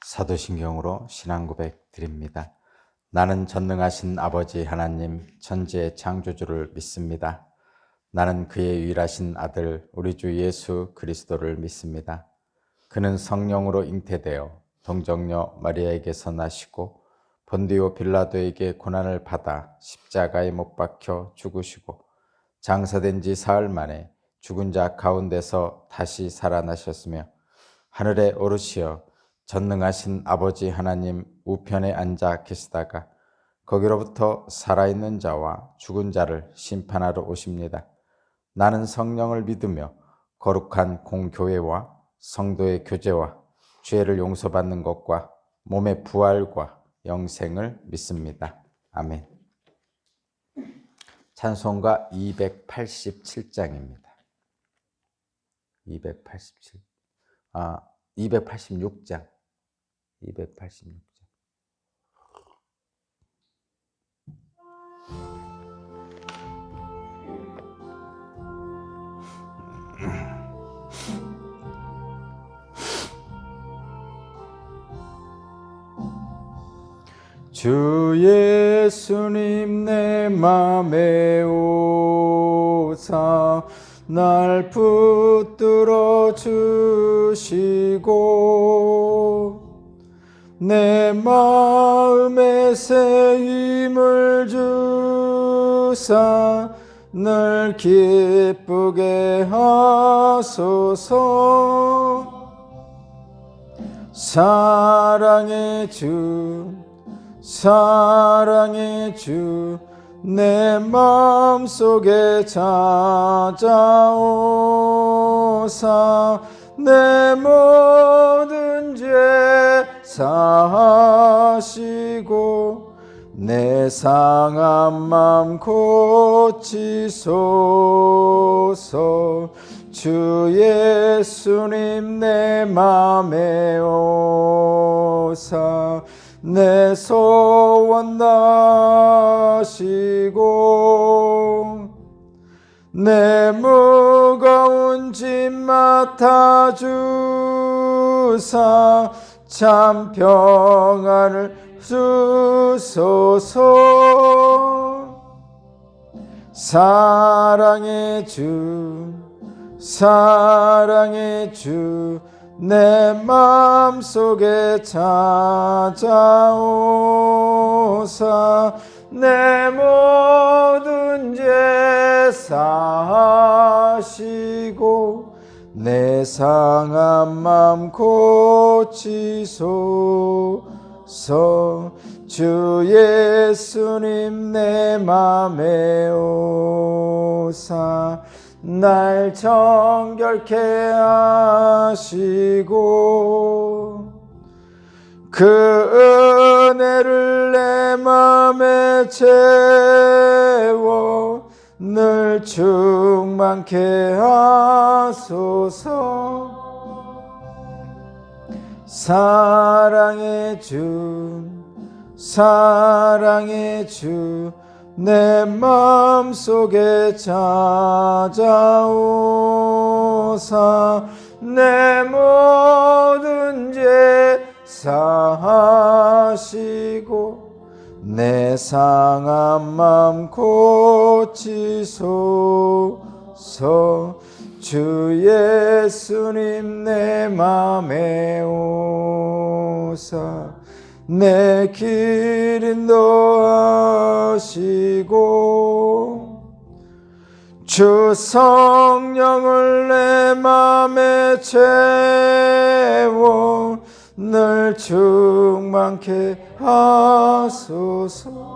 사도신경으로 신앙고백 드립니다. 나는 전능하신 아버지 하나님 천지의 창조주를 믿습니다. 나는 그의 유일하신 아들 우리 주 예수 그리스도를 믿습니다. 그는 성령으로 잉태되어 동정녀 마리아에게서 나시고 본디오 빌라도에게 고난을 받아 십자가에 못 박혀 죽으시고 장사된 지 사흘 만에 죽은 자 가운데서 다시 살아나셨으며 하늘에 오르시어 전능하신 아버지 하나님 우편에 앉아 계시다가 거기로부터 살아있는 자와 죽은 자를 심판하러 오십니다. 나는 성령을 믿으며 거룩한 공교회와 성도의 교제와 죄를 용서받는 것과 몸의 부활과 영생을 믿습니다. 아멘. 찬송가 287장입니다. 286장. 주 예수님 내 맘에 오사 날 붙들어 주시고 내 마음에 새 힘을 주사 늘 기쁘게 하소서. 사랑의 주 내 마음속에 찾아오사 내 모든 죄 사하시고 내 상한 맘 고치소서. 주 예수님 내 맘에 오사 내 소원 다하시고 내 무거운 짐 맡아주사 참 평안을 주소서. 사랑의 주 내 마음속에 찾아오사 내 모든 죄 사하시고 내 상한 맘 고치소서. 주 예수님 내 맘에 오사 날 정결케 하시고 그 은혜를 내 맘에 채워 늘 충만케 하소서. 사랑의 주 내 마음속에 찾아오사 내 모든 죄 사하시고 내 상한 맘 고치소서. 주 예수님 내 맘에 오사 내 길 인도하시고 주 성령을 내 맘에 채워 늘 충만케 하소서.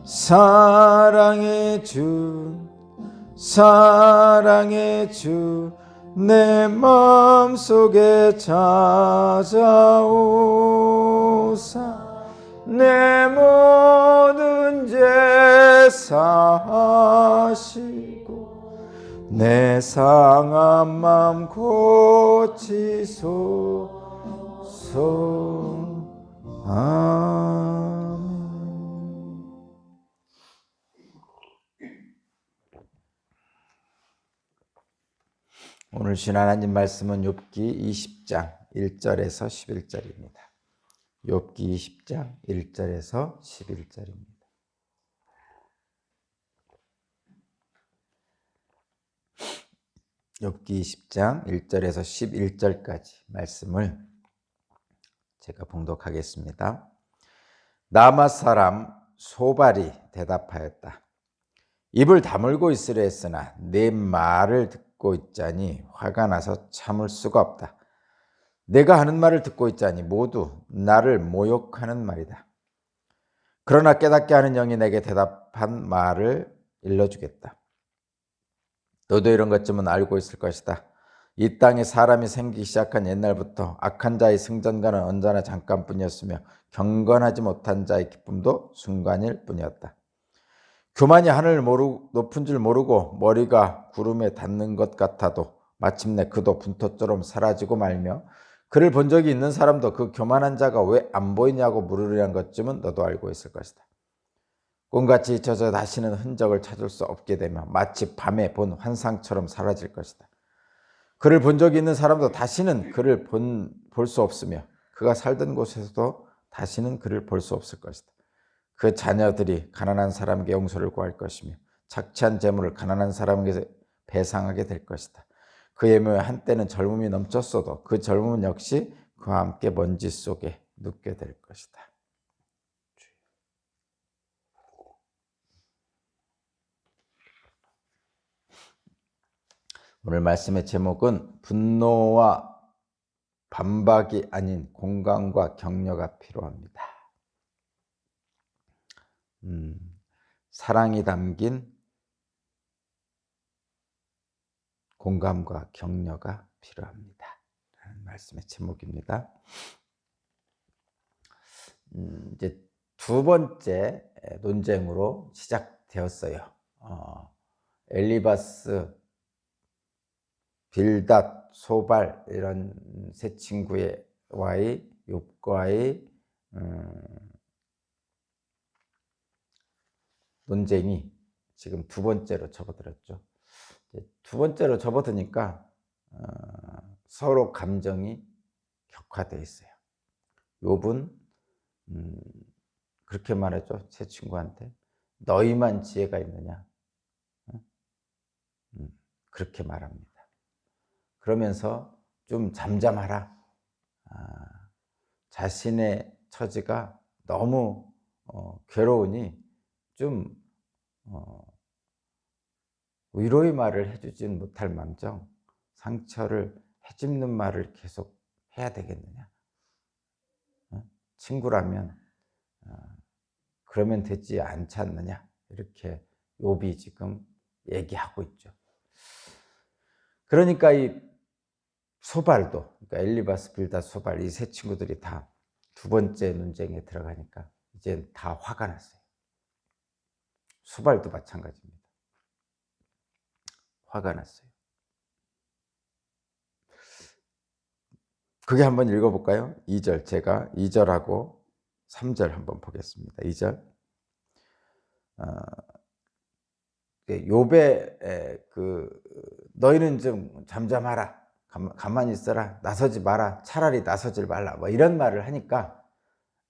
사랑의 주 내 마음속에 찾아오사 내 모든 죄 사하시고 내 상한 맘 고치소서. 아멘. 오늘 주신 하나님 말씀은 욥기 20장 1절에서 11절입니다. 욥기 20장 1절에서 11절입니다. 욥기 20장 1절에서 11절까지 말씀을 제가 봉독하겠습니다. 나맛 사람 소발이 대답하였다. 입을 다물고 있으려 했으나 내 말을 듣고 있자니 화가 나서 참을 수가 없다. 내가 하는 말을 듣고 있자니 모두 나를 모욕하는 말이다. 그러나 깨닫게 하는 영이 내게 대답한 말을 일러주겠다. 너도 이런 것쯤은 알고 있을 것이다. 이 땅에 사람이 생기기 시작한 옛날부터 악한 자의 승전가는 언제나 잠깐뿐이었으며 경건하지 못한 자의 기쁨도 순간일 뿐이었다. 교만이 하늘을 높은 줄 모르고 머리가 구름에 닿는 것 같아도 마침내 그도 분토처럼 사라지고 말며 그를 본 적이 있는 사람도 그 교만한 자가 왜 안 보이냐고 물으리란 것쯤은 너도 알고 있을 것이다. 꿈같이 잊혀져 다시는 흔적을 찾을 수 없게 되며 마치 밤에 본 환상처럼 사라질 것이다. 그를 본 적이 있는 사람도 다시는 그를 볼 수 없으며 그가 살던 곳에서도 다시는 그를 볼 수 없을 것이다. 그 자녀들이 가난한 사람에게 용서를 구할 것이며 착취한 재물을 가난한 사람에게 배상하게 될 것이다. 그의 묘에 한때는 젊음이 넘쳤어도 그 젊음은 역시 그와 함께 먼지 속에 눕게 될 것이다. 오늘 말씀의 제목은 분노와 반박이 아닌 공감과 격려가 필요합니다. 사랑이 담긴 공감과 격려가 필요합니다. 라는 말씀의 제목입니다. 이제 두 번째 논쟁으로 시작되었어요. 엘리바스, 빌닷, 소발 이런 세 친구와의 욥과의 논쟁이 지금 두 번째로 접어들었죠. 두 번째로 접어드니까 서로 감정이 격화되어 있어요. 욥은 그렇게 말했죠. 세 친구한테 너희만 지혜가 있느냐? 그렇게 말합니다. 그러면서 좀 잠잠하라. 자신의 처지가 너무 괴로우니 좀 위로의 말을 해주진 못할 망정 상처를 헤집는 말을 계속 해야 되겠느냐? 친구라면 그러면 되지 않지 않느냐? 이렇게 욥이 지금 얘기하고 있죠. 그러니까 이 소발도, 그러니까 엘리바스, 빌닷, 소발 이 세 친구들이 다 두 번째 논쟁에 들어가니까 이제 다 화가 났어요. 소발도 마찬가지입니다. 화가 났어요. 그게 한번 읽어볼까요? 2절, 제가 2절하고 3절 한번 보겠습니다. 2절. 욥의 너희는 좀 잠잠하라. 가만히 있어라. 나서지 마라. 차라리 나서질 말라. 뭐 이런 말을 하니까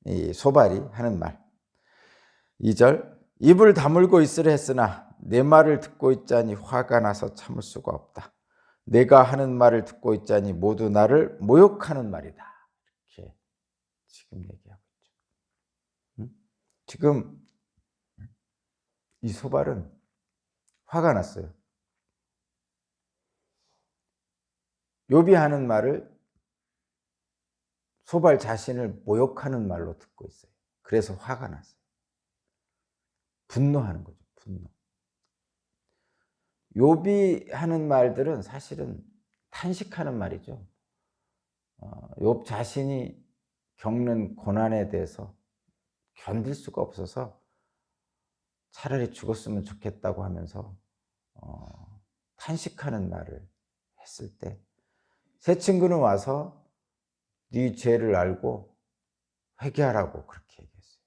이 소발이 하는 말. 2절. 입을 다물고 있으려 했으나 내 말을 듣고 있자니 화가 나서 참을 수가 없다. 내가 하는 말을 듣고 있자니 모두 나를 모욕하는 말이다. 이렇게 지금 얘기하고 있죠. 지금 이 소발은 화가 났어요. 욥이 하는 말을 소발 자신을 모욕하는 말로 듣고 있어요. 그래서 화가 났어요. 분노하는 거죠. 분노. 욥이 하는 말들은 사실은 탄식하는 말이죠. 욥 자신이 겪는 고난에 대해서 견딜 수가 없어서 차라리 죽었으면 좋겠다고 하면서 탄식하는 말을 했을 때 세 친구는 와서 네 죄를 알고 회개하라고 그렇게 얘기했어요.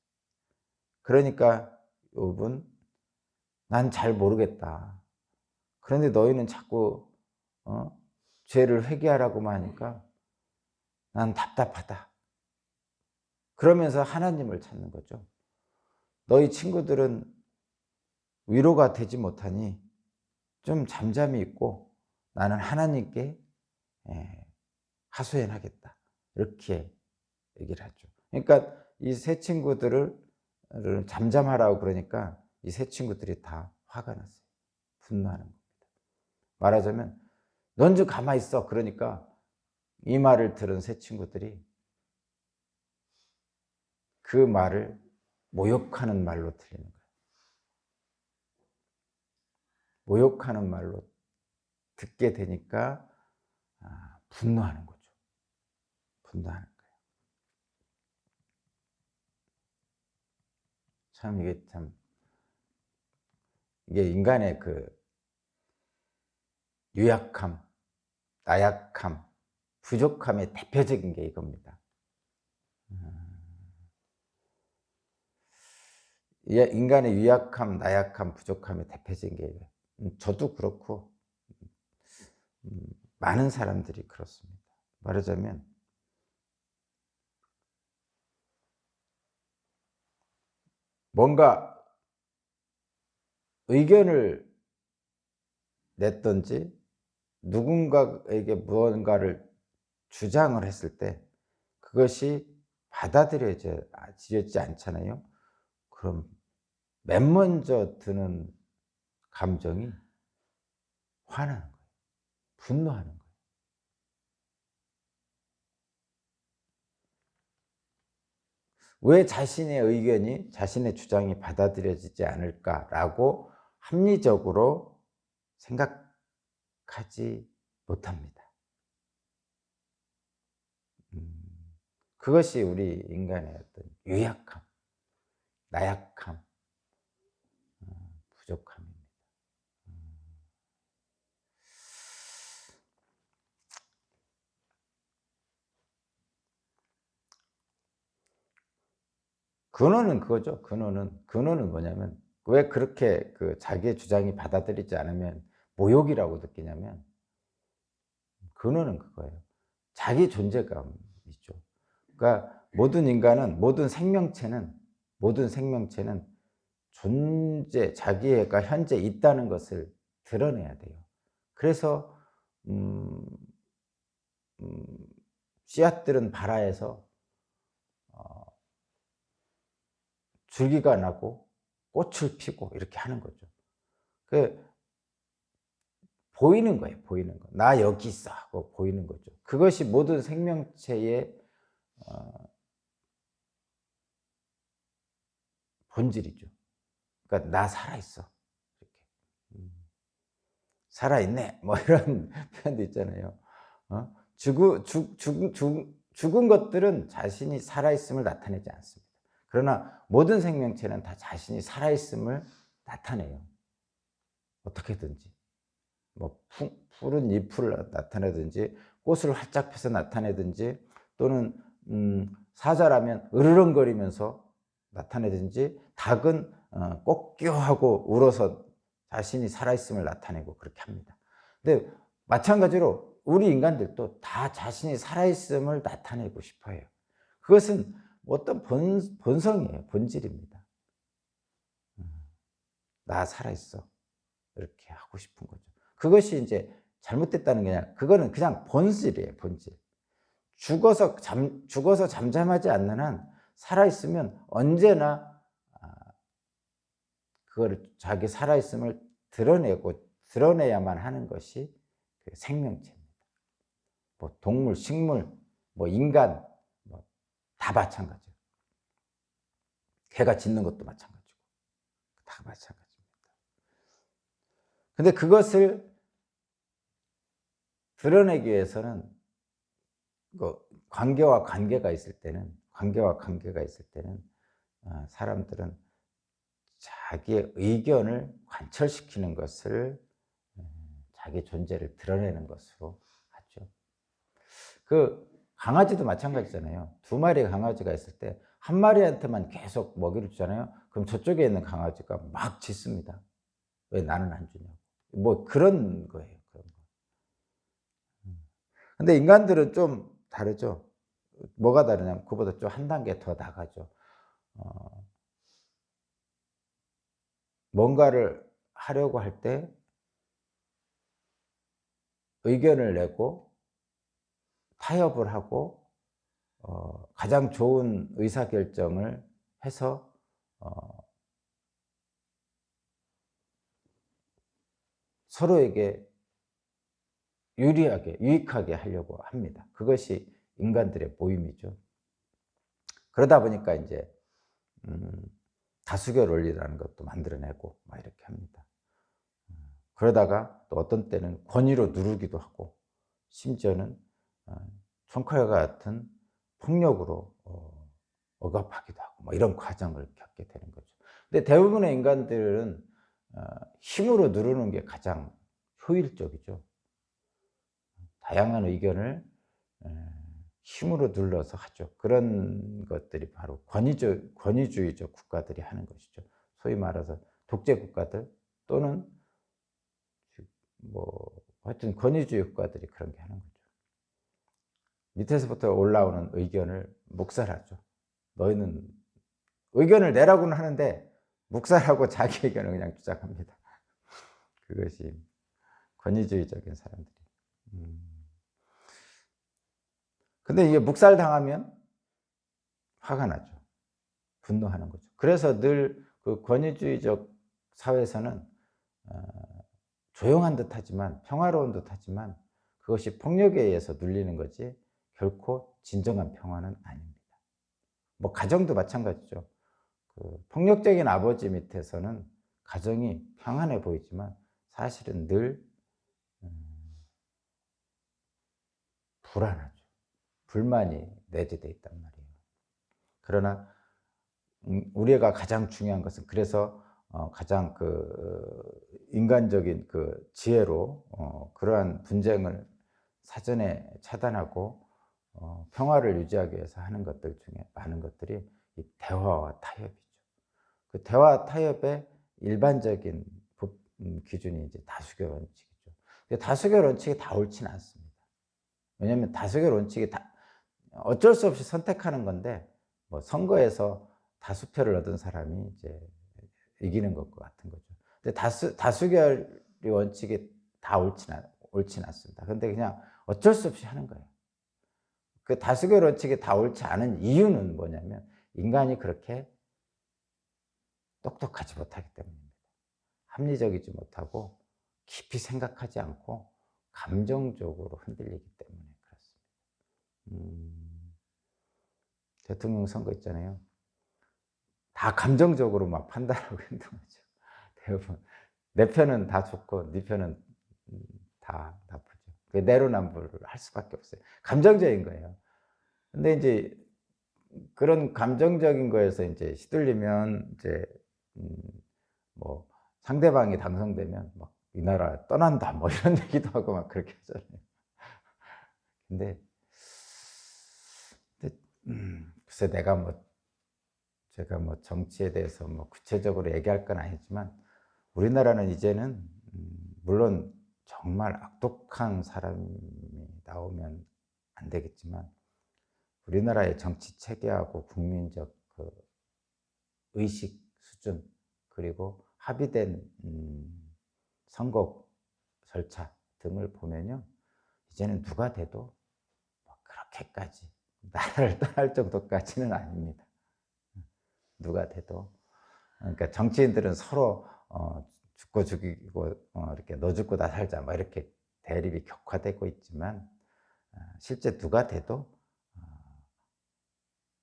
그러니까 욥은 난 잘 모르겠다. 그런데 너희는 자꾸 죄를 회개하라고만 하니까 난 답답하다. 그러면서 하나님을 찾는 거죠. 너희 친구들은 위로가 되지 못하니 좀 잠잠히 있고 나는 하나님께 하소연하겠다. 이렇게 얘기를 하죠. 그러니까 이 세 친구들을 잠잠하라고 그러니까 이 세 친구들이 다 화가 났어요. 분노하는 겁니다. 말하자면 넌 좀 가만히 있어. 그러니까 이 말을 들은 세 친구들이 그 말을 모욕하는 말로 들리는 거예요. 모욕하는 말로 듣게 되니까 분노하는 거죠. 분노하는 거예요. 참 이게 인간의 그 유약함, 나약함, 부족함의 대표적인 게 이겁니다. 인간의 유약함, 나약함, 부족함의 대표적인 게 저도 그렇고 많은 사람들이 그렇습니다. 말하자면 뭔가 의견을 냈든지 누군가에게 무언가를 주장을 했을 때 그것이 받아들여지지 않잖아요. 그럼 맨 먼저 드는 감정이 화나는 거예요. 분노하는 거예요. 왜 자신의 의견이, 자신의 주장이 받아들여지지 않을까라고 합리적으로 생각하지 못합니다. 그것이 우리 인간의 어떤 유약함, 나약함, 부족함입니다. 근원은 그거죠. 근원은 뭐냐면 왜 그렇게 그 자기의 주장이 받아들이지 않으면 모욕이라고 느끼냐면 근원은 그거예요. 자기 존재감이죠. 그러니까 모든 인간은, 모든 생명체는 자기가 현재 있다는 것을 드러내야 돼요. 그래서 씨앗들은 발아에서 줄기가 나고 꽃을 피고 이렇게 하는 거죠. 보이는 거예요. 보이는 거. 나 여기 있어 하고 보이는 거죠. 그것이 모든 생명체의 본질이죠. 그러니까 나 살아있어. 이렇게. 살아있네. 뭐 이런 표현도 있잖아요. 죽은 것들은 자신이 살아있음을 나타내지 않습니다. 그러나 모든 생명체는 다 자신이 살아있음을 나타내요. 어떻게든지. 뭐 푸른 잎을 나타내든지 꽃을 활짝 펴서 나타내든지 또는 사자라면 으르렁거리면서 나타내든지 닭은 꼭 끼워하고 울어서 자신이 살아있음을 나타내고 그렇게 합니다. 근데 마찬가지로 우리 인간들도 다 자신이 살아있음을 나타내고 싶어 해요. 그것은 어떤 본성이에요. 본질입니다. 나 살아있어. 이렇게 하고 싶은 거죠. 그것이 이제 잘못됐다는 게 아니라 그거는 그냥 본질이에요. 본질. 죽어서 잠잠하지 않는 한 살아있으면 언제나 그거를 자기 살아있음을 드러내야만 하는 것이 그 생명체입니다. 뭐 동물, 식물, 뭐 인간 뭐 다 마찬가지예요. 개가 짖는 것도 마찬가지고 다 마찬가지입니다. 근데 그것을 드러내기 위해서는 관계와 관계가 있을 때는 사람들은 자기의 의견을 관철시키는 것을 자기 존재를 드러내는 것으로 하죠. 그 강아지도 마찬가지잖아요. 두 마리의 강아지가 있을 때 한 마리한테만 계속 먹이를 주잖아요. 그럼 저쪽에 있는 강아지가 막 짖습니다. 왜 나는 안 주냐고. 뭐 그런 거예요. 그런 거. 근데 인간들은 좀 다르죠. 뭐가 다르냐면 그보다 좀 한 단계 더 나가죠. 어 뭔가를 하려고 할 때 의견을 내고 타협을 하고 가장 좋은 의사결정을 해서 어 서로에게 유리하게 유익하게 하려고 합니다. 그것이 인간들의 모임이죠. 그러다 보니까 인제 음 다수결 원리라는 것도 만들어내고 막 이렇게 합니다. 그러다가 또 어떤 때는 권위로 누르기도 하고 심지어는 어 총칼과 같은 폭력으로 억압하기도 하고 뭐 이런 과정을 겪게 되는 거죠. 근데 대부분의 인간들은 어 힘으로 누르는 게 가장 효율적이죠. 다양한 의견을 에 힘으로 눌러서 하죠. 그런 것들이 바로 권위주의적 국가들이 하는 것이죠. 소위 말해서 독재 국가들 또는 뭐 하여튼 권위주의 국가들이 그런 게 하는 거죠. 밑에서부터 올라오는 의견을 묵살하죠. 너희는 의견을 내라고는 하는데 묵살하고 자기 의견을 그냥 주장합니다. 그것이 권위주의적인 사람들이. 음. 근데 이게 묵살당하면 화가 나죠. 분노하는 거죠. 그래서 늘 그 권위주의적 사회에서는 어 조용한 듯하지만 평화로운 듯하지만 그것이 폭력에 의해서 눌리는 거지 결코 진정한 평화는 아닙니다. 뭐 가정도 마찬가지죠. 그 폭력적인 아버지 밑에서는 가정이 평안해 보이지만 사실은 늘 음 불안하죠. 불만이 내재돼 있단 말이에요. 그러나 우리가 가장 중요한 것은 그래서 가장 인간적인 그 지혜로 그러한 분쟁을 사전에 차단하고 평화를 유지하기 위해서 하는 것들 중에 많은 것들이 이 대화와 타협이죠. 그 대화 타협의 일반적인 기준이 이제 다수결 원칙이죠. 근데 다수결 원칙이 다 옳지는 않습니다. 왜냐하면 다수결 원칙이 다 어쩔 수 없이 선택하는 건데 뭐 선거에서 다수표를 얻은 사람이 이제 이기는 것과 같은 거죠. 근데 다수결의 원칙이 다 옳지는 않습니다. 근데 그냥 어쩔 수 없이 하는 거예요. 그 다수결 원칙이 다 옳지 않은 이유는 뭐냐면 인간이 그렇게 똑똑하지 못하기 때문입니다. 합리적이지 못하고 깊이 생각하지 않고 감정적으로 흔들리기 때문에 그렇습니다. 음. 대통령 선거 있잖아요. 다 감정적으로 막 판단하고 행동하죠. 대부분. 내 편은 다 좋고 네 편은 음 다 나쁘죠. 그 내로남불을 할 수밖에 없어요. 감정적인 거예요. 근데 인제 그런 감정적인 거에서 인제 시들리면 이제 음 뭐 상대방이 당선되면 막 "이 나라 떠난다." 뭐 이런 얘기도 하고 막 그렇게 하잖아요. 근데 근데 글쎄 제가 뭐 정치에 대해서 뭐 구체적으로 얘기할 건 아니지만 우리나라는 이제는 물론 정말 악독한 사람이 나오면 안 되겠지만 우리나라의 정치 체계하고 국민적 그 의식 수준 그리고 합의된 선거 절차 등을 보면요. 이제는 누가 돼도 뭐 그렇게까지 나라를 떠날 정도까지는 아닙니다. 누가 돼도. 그러니까 정치인들은 서로 죽고 죽이고 이렇게 "너 죽고 나 살자." 뭐 이렇게 대립이 격화되고 있지만 실제 누가 돼도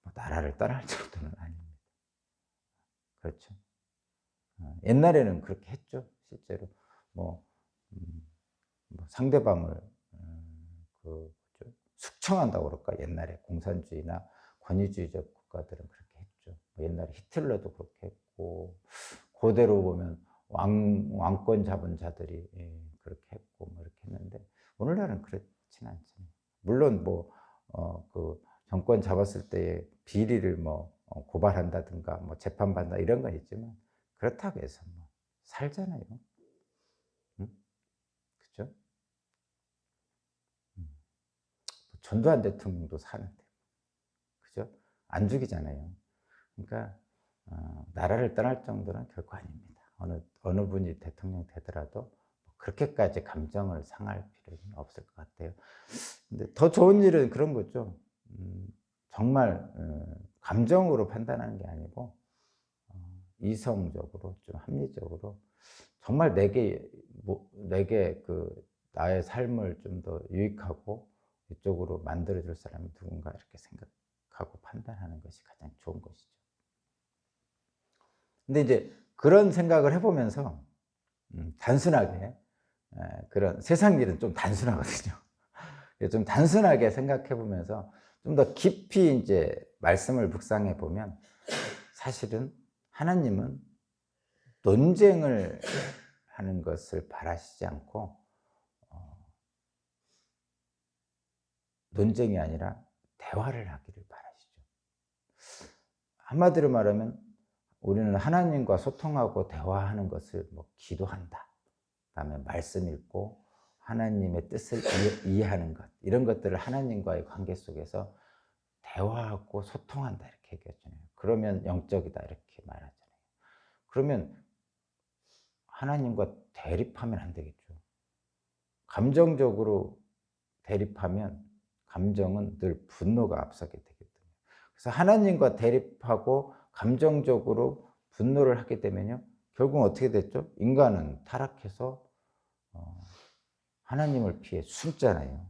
뭐 나라를 떠날 정도는 아닙니다. 그렇죠. 옛날에는 그렇게 했죠. 실제로 뭐 음 뭐 상대방을 뭐죠? 숙청한다고 그럴까? 옛날에 공산주의나 권위주의적 국가들은 그렇게 했죠. 뭐 옛날에 히틀러도 그렇게 했고 고대로 보면 왕권 잡은 자들이 그렇게 했고 뭐 이렇게 했는데 오늘날은 그렇진 않잖아요. 물론 뭐 그 정권 잡았을 때의 비리를 뭐 고발한다든가 뭐 재판받는다 이런 건 있지만 그렇다고 해서 뭐 살잖아요. 음? 그죠? 음. 전두환 대통령도 사는데, 그죠? 안 죽이잖아요. 그러니까 나라를 떠날 정도는 결코 아닙니다. 어느 분이 대통령 되더라도 그렇게까지 감정을 상할 필요는 없을 것 같아요. 근데 더 좋은 일은 그런 거죠. 정말 감정으로 판단하는 게 아니고 이성적으로, 좀 합리적으로 정말 내게 나의 삶을 좀 더 유익하고 이쪽으로 만들어줄 사람이 누군가 이렇게 생각하고 판단하는 것이 가장 좋은 것이죠. 근데 이제 그런 생각을 해보면서 단순하게, 그런 세상 일은 좀 단순하거든요. 좀 단순하게 생각해 보면서 좀 더 깊이 이제 말씀을 묵상해 보면, 사실은 하나님은 논쟁을 하는 것을 바라시지 않고 논쟁이 아니라 대화를 하기를 바라시죠. 한마디로 말하면 우리는 하나님과 소통하고 대화하는 것을 기도한다, 그다음에 말씀 읽고 하나님의 뜻을 이해하는 것, 이런 것들을 하나님과의 관계 속에서 대화하고 소통한다, 이렇게 얘기하잖아요. 그러면 영적이다, 이렇게 말하잖아요. 그러면 하나님과 대립하면 안 되겠죠. 감정적으로 대립하면 감정은 늘 분노가 앞서게 되거든요. 그래서 하나님과 대립하고 감정적으로 분노를 하게 되면요, 결국 어떻게 됐죠? 인간은 타락해서 하나님을 피해 숨잖아요.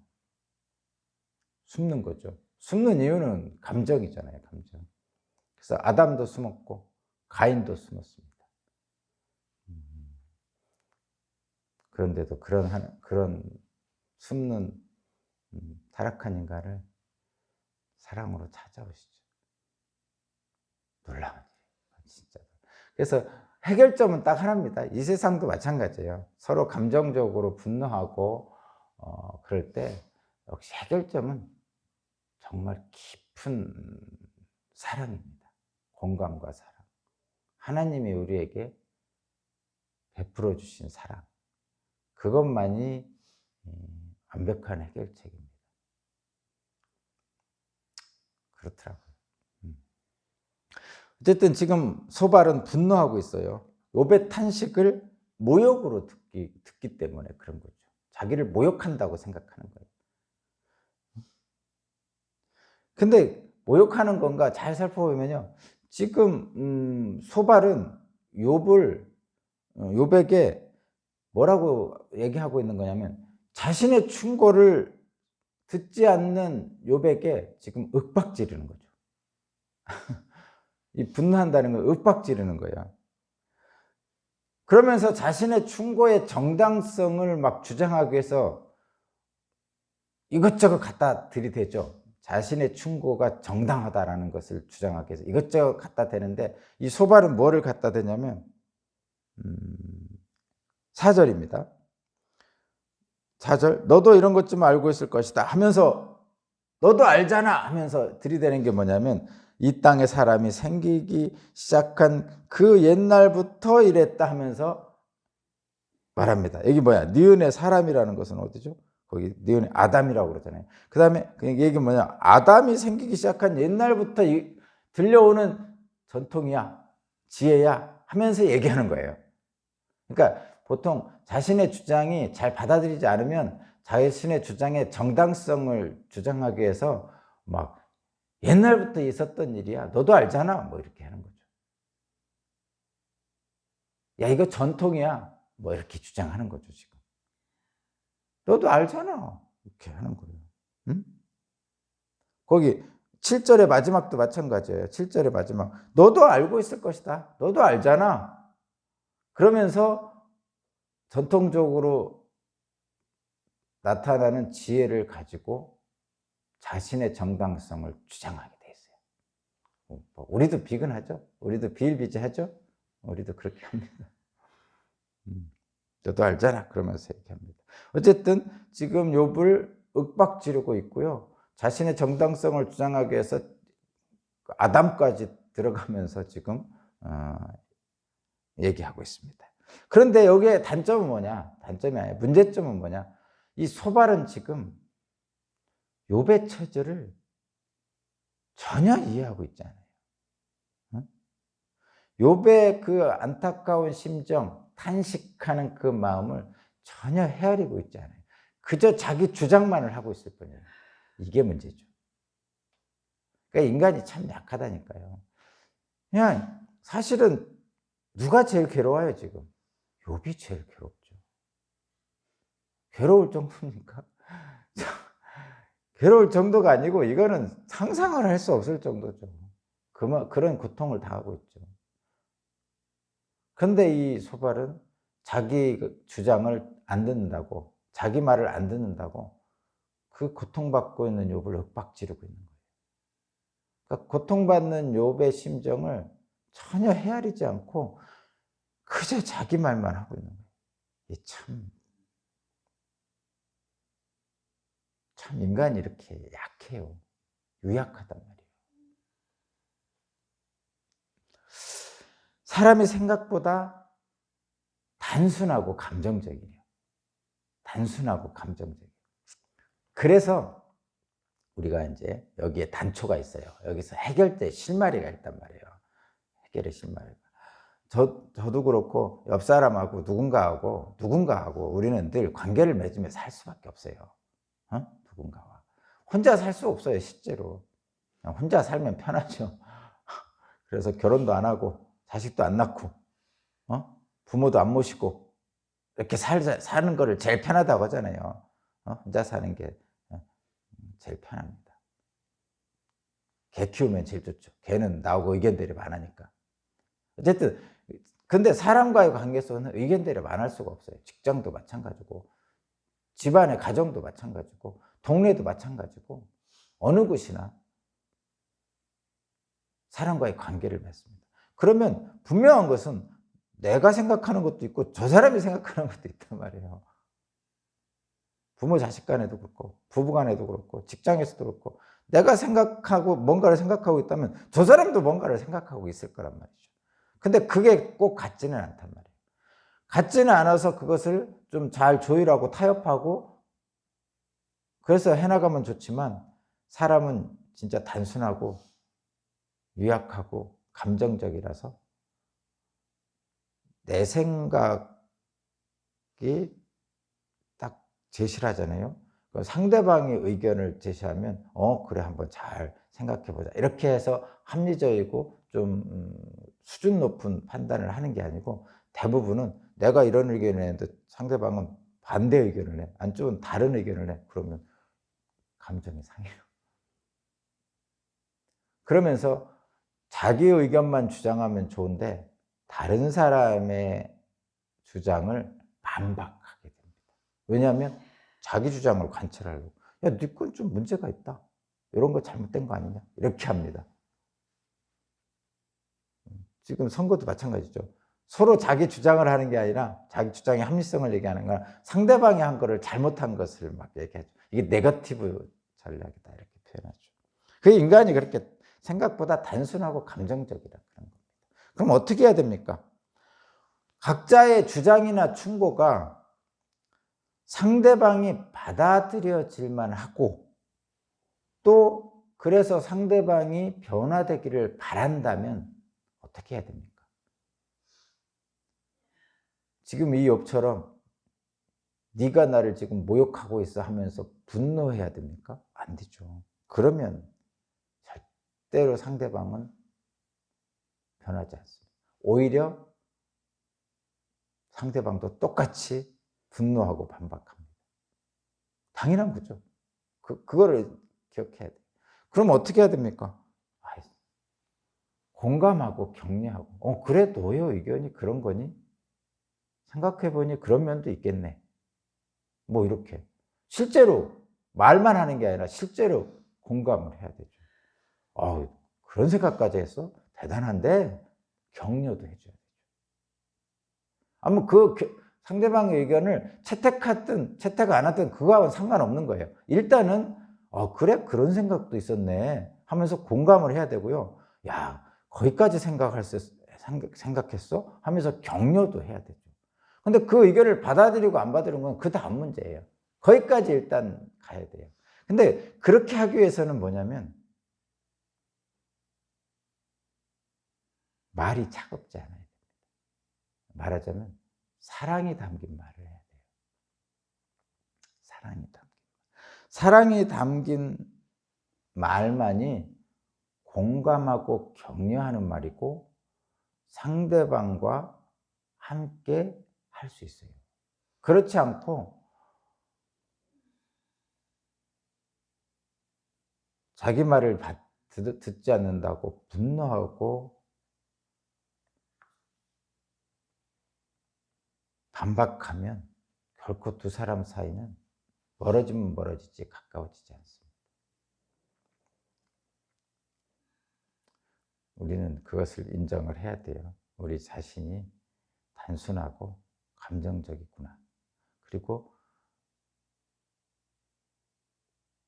숨는 거죠. 숨는 이유는 감정이잖아요, 감정. 그래서 아담도 숨었고 가인도 숨었습니다. 그런데도 그런 숨는 타락한 인간을 사랑으로 찾아오시죠. 놀라운 일이에요, 진짜. 그래서 해결점은 딱 하나입니다. 이 세상도 마찬가지예요. 서로 감정적으로 분노하고 그럴 때 역시 해결점은 정말 깊은 사랑입니다. 공감과 사랑. 하나님이 우리에게 베풀어 주신 사랑. 그것만이 완벽한 해결책입니다. 그렇더라고요. 어쨌든 지금 소발은 분노하고 있어요. 욥의 탄식을 모욕으로 듣기 때문에 그런 거죠. 자기를 모욕한다고 생각하는 거예요. 근데 모욕하는 건가 잘 살펴보면요, 지금 소발은 욥에게 뭐라고 얘기하고 있는 거냐면, 자신의 충고를 듣지 않는 욥에게 지금 윽박지르는 거죠. 이 분노한다는 건 윽박지르는 거야. 그러면서 자신의 충고의 정당성을 막 주장하기 위해서 이것저것 갖다 들이대죠. 자신의 충고가 정당하다라는 것을 주장하기 위해서 이것저것 갖다 대는데, 이 소발은 뭐를 갖다 대냐면 4절입니다. 4절, 너도 이런 것 좀 알고 있을 것이다 하면서, 너도 알잖아 하면서 들이대는 게 뭐냐면, 이 땅에 사람이 생기기 시작한 그 옛날부터 이랬다 하면서 말합니다. 여기 뭐야? 니은의 사람이라는 것은 어디죠? 거기 니은의 아담이라고 그러잖아요. 그 다음에 얘기 뭐냐? 아담이 생기기 시작한 옛날부터 들려오는 전통이야, 지혜야 하면서 얘기하는 거예요. 그러니까 보통 자신의 주장이 잘 받아들이지 않으면 자신의 주장의 정당성을 주장하기 위해서 막 옛날부터 있었던 일이야, 너도 알잖아, 이렇게 하는 거죠. 야, 이거 전통이야, 이렇게 주장하는 거죠. 지금 너도 알잖아, 이렇게 하는 거예요. 응? 거기 7절의 마지막도 마찬가지예요. 7절의 마지막, 너도 알고 있을 것이다, 너도 알잖아, 그러면서 전통적으로 나타나는 지혜를 가지고 자신의 정당성을 주장하게 돼 있어요. 우리도 비근하죠? 우리도 비일비재하죠? 우리도 그렇게 합니다. 너도 알잖아, 그러면서 얘기합니다. 어쨌든 지금 욥을 윽박지르고 있고요, 자신의 정당성을 주장하기 위해서 아담까지 들어가면서 지금 얘기하고 있습니다. 그런데 여기에 단점은 뭐냐? 단점이 아니라 문제점은 뭐냐? 이 소발은 지금 욥의 처지를 전혀 이해하고 있지 않아요. 응? 욥의 그 안타까운 심정, 탄식하는 그 마음을 전혀 헤아리고 있지 않아요. 그저 자기 주장만을 하고 있을 뿐이에요. 이게 문제죠. 그러니까 인간이 참 약하다니까요. 그냥 사실은 누가 제일 괴로워요, 지금? 욥이 제일 괴롭죠. 괴로울 정도입니까? 괴로울 정도가 아니고 이거는 상상을 할 수 없을 정도죠. 그런 고통을 당하고 있죠. 그런데 이 소발은 자기 주장을 안 듣는다고, 자기 말을 안 듣는다고 그 고통받고 있는 욥을 윽박지르고 있는 거예요. 그러니까 고통받는 욥의 심정을 전혀 헤아리지 않고 그저 자기 말만 하고 있는 거예요. 이게 참 인간이 이렇게 약해요. 유약하단 말이에요. 사람이 생각보다 단순하고 감정적이에요. 단순하고 감정적이에요. 그래서 우리가 이제 여기에 단초가 있어요. 여기서 해결될 실마리가 있단 말이에요. 해결의 실마리가. 저도 그렇고 옆 사람하고 누군가하고 우리는 늘 관계를 맺으며 살 수밖에 없어요. 누군가와. 혼자 살 수 없어요, 실제로. 혼자 살면 편하죠. 그래서 결혼도 안 하고 자식도 안 낳고 부모도 안 모시고 이렇게 사는 거를 제일 편하다고 하잖아요. 혼자 사는 게 제일 편합니다. 개 키우면 제일 좋죠. 개는 나오고 의견 대립 안 하니까. 어쨌든 근데 사람과의 관계 속에는 의견 대립 안 할 수가 없어요. 직장도 마찬가지고 집안의 가정도 마찬가지고 동네도 마찬가지고 어느 곳이나 사람과의 관계를 맺습니다. 그러면 분명한 것은 내가 생각하는 것도 있고 저 사람이 생각하는 것도 있단 말이에요. 부모 자식 간에도 그렇고 부부 간에도 그렇고 직장에서도 그렇고 내가 생각하고 뭔가를 생각하고 있다면 저 사람도 뭔가를 생각하고 있을 거란 말이죠. 근데 그게 꼭 같지는 않단 말이에요. 같지는 않아서 그것을 좀 잘 조율하고 타협하고 그래서 해나가면 좋지만 사람은 진짜 단순하고 유약하고 감정적이라서 내 생각이 딱 제시를 하잖아요. 상대방의 의견을 제시하면 그래 한번 잘 생각해보자 이렇게 해서 합리적이고 좀 수준 높은 판단을 하는 게 아니고 대부분은 내가 이런 의견을 내는데 상대방은 반대 의견을 내, 안쪽은 다른 의견을 내. 그러면 감정이 상해요. 그러면서 자기 의견만 주장하면 좋은데 다른 사람의 주장을 반박하게 됩니다. 왜냐하면 자기 주장을 관철하려고 야, 네 건 좀 문제가 있다. 이런 거 잘못된 거 아니냐? 이렇게 합니다. 지금 선거도 마찬가지죠. 서로 자기 주장을 하는 게 아니라 자기 주장의 합리성을 얘기하는 거야. 상대방이 한 거를 잘못한 것을 막 얘기하죠. 이게 네거티브 전략이다 이렇게 표현하죠. 그 인간이 그렇게 생각보다 단순하고 감정적이다 그런 겁니다. 그럼 어떻게 해야 됩니까? 각자의 주장이나 충고가 상대방이 받아들여질만 하고 또 그래서 상대방이 변화되기를 바란다면 어떻게 해야 됩니까? 지금 이 욥처럼 네가 나를 지금 모욕하고 있어 하면서 분노해야 됩니까? 안 되죠. 그러면 절대로 상대방은 변하지 않습니다. 오히려 상대방도 똑같이 분노하고 반박합니다. 당연한 거죠. 그거를 기억해야 돼요. 그럼 어떻게 해야 됩니까? 공감하고 격려하고 그래 너의 의견이 그런 거니? 생각해보니 그런 면도 있겠네. 뭐 이렇게 실제로 말만 하는 게 아니라 실제로 공감을 해야 되죠. 그런 생각까지 했어? 대단한데 격려도 해줘야 되죠. 아무 상대방의 의견을 채택하든 채택 안 하든 그거하고는 상관없는 거예요. 일단은 그래 그런 생각도 있었네 하면서 공감을 해야 되고요. 야 거기까지 생각했어? 하면서 격려도 해야 되죠. 근데 그 의견을 받아들이고 안 받아들이는 건 그 다음 문제예요. 거기까지 일단 가야 돼요. 근데 그렇게 하기 위해서는 뭐냐면 말이 차갑지 않아야 됩니다. 말하자면 사랑이 담긴 말을 해야 돼요. 사랑이 담긴 말만이 공감하고 격려하는 말이고 상대방과 함께 할 수 있어요. 그렇지 않고 자기 말을 듣지 않는다고 분노하고 반박하면 결코 두 사람 사이는 멀어지면 멀어지지 가까워지지 않습니다. 우리는 그것을 인정을 해야 돼요. 우리 자신이 단순하고 감정적이구나. 그리고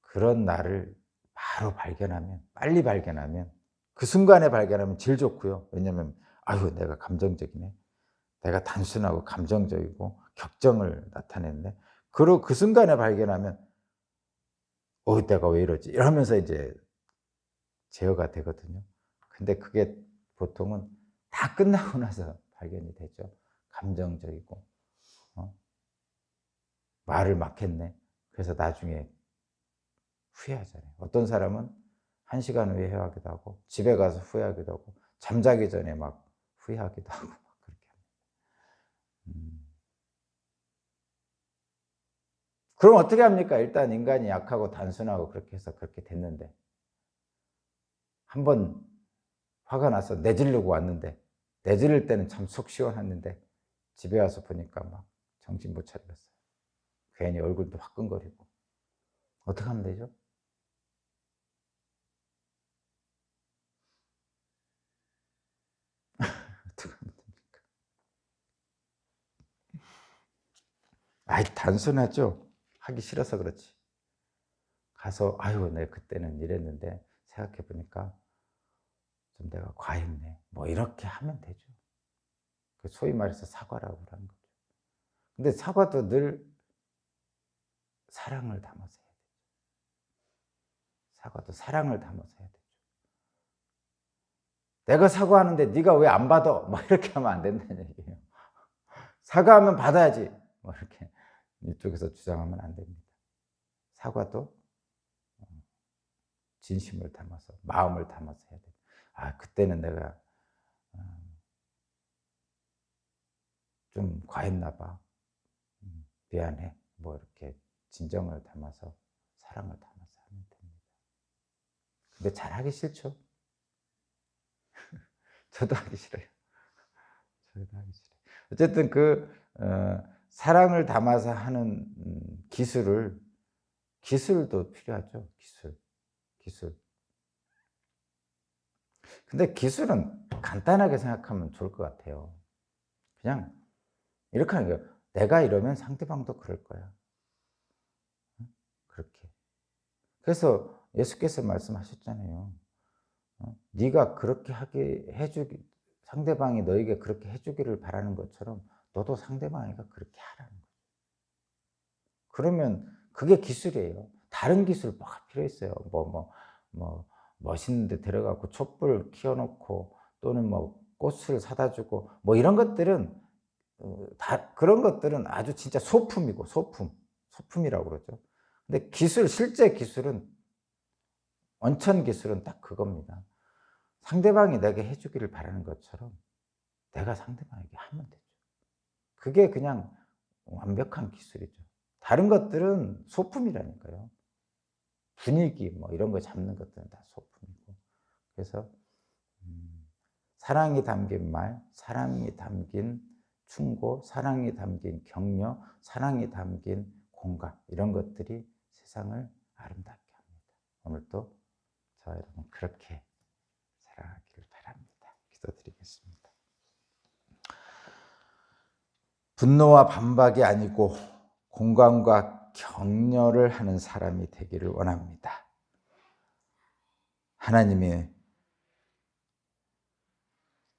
그런 나를 바로 발견하면, 빨리 발견하면, 그 순간에 발견하면 제일 좋고요. 왜냐하면 아유 내가 감정적이네. 내가 단순하고 감정적이고 격정을 나타냈네. 그리고 그 순간에 발견하면 내가 왜 이러지? 이러면서 이제 제어가 되거든요. 근데 그게 보통은 다 끝나고 나서 발견이 되죠. 감정적이고 말을 막 했네. 그래서 나중에 후회하잖아요. 어떤 사람은 1시간 후에 후회하기도 하고 집에 가서 후회하기도 하고 잠자기 전에 막 후회하기도 하고 막 그렇게 합니다. 그럼 어떻게 합니까? 일단 인간이 약하고 단순하고 그렇게 해서 그렇게 됐는데 한번 화가 나서 내지르고 왔는데 내지를 때는 참 속 시원했는데 집에 와서 보니까 막 정신 못 차리겠어요. 괜히 얼굴도 화끈거리고 어떻게 하면 되죠? 어떻게 하면 됩니까? 아이 단순하죠. 하기 싫어서 그렇지. 가서 아유 내가 그때는 이랬는데 생각해 보니까 좀 내가 과했네. 뭐 이렇게 하면 되죠. 소위 말해서 사과라고 하는 거죠. 근데 사과도 늘 사랑을 담아서 해야 돼요. 사과도 사랑을 담아서 해야 되죠. 내가 사과하는데 네가 왜 안 받아? 뭐 이렇게 하면 안 된다는 얘기예요. 사과하면 받아야지. 뭐 이렇게 이쪽에서 주장하면 안 됩니다. 사과도 진심을 담아서 마음을 담아서 해야 돼요. 아 그때는 내가 좀 과했나 봐. 미안해. 뭐 이렇게 진정을 담아서 사랑을 담아서 하면 됩니다. 근데 잘하기 싫죠. 저도 하기 싫어요. 저도 하기 싫어요. 어쨌든 사랑을 담아서 하는 기술도 필요하죠. 기술. 근데 기술은 간단하게 생각하면 좋을 것 같아요. 그냥 이렇게 하는 거예요. 내가 이러면 상대방도 그럴 거야. 그렇게. 그래서 예수께서 말씀하셨잖아요. 네가 그렇게 하게 해주기, 상대방이 너에게 그렇게 해주기를 바라는 것처럼 너도 상대방이가 그렇게 하라는 거예요. 그러면 그게 기술이에요. 다른 기술 뭐가 필요했어요. 뭐 멋있는 데 데려가고 촛불 키워놓고 또는 뭐 꽃을 사다 주고 뭐 이런 것들은 그런 것들은 아주 진짜 소품이고 소품이라고 그러죠. 근데 실제 기술은 원천 기술은 딱 그겁니다. 상대방이 내게 해주기를 바라는 것처럼 내가 상대방에게 하면 되죠. 그게 그냥 완벽한 기술이죠. 다른 것들은 소품이라니까요. 분위기 뭐 이런 거 잡는 것들은 다 소품이고. 그래서 사랑이 담긴 말, 사랑이 담긴 충고, 사랑이 담긴 격려, 사랑이 담긴 공감 이런 것들이 세상을 아름답게 합니다. 오늘도 저와 여러분 그렇게 살아가기를 바랍니다. 기도드리겠습니다. 분노와 반박이 아니고 공감과 격려를 하는 사람이 되기를 원합니다. 하나님이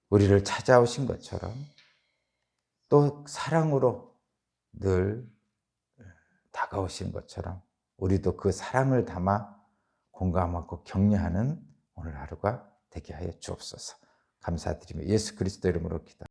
우리를 찾아오신 것처럼 또 사랑으로 늘 다가오신 것처럼 우리도 그 사랑을 담아 공감하고 격려하는 오늘 하루가 되게 하여 주옵소서. 감사드리며 예수 그리스도 이름으로 기도합니다.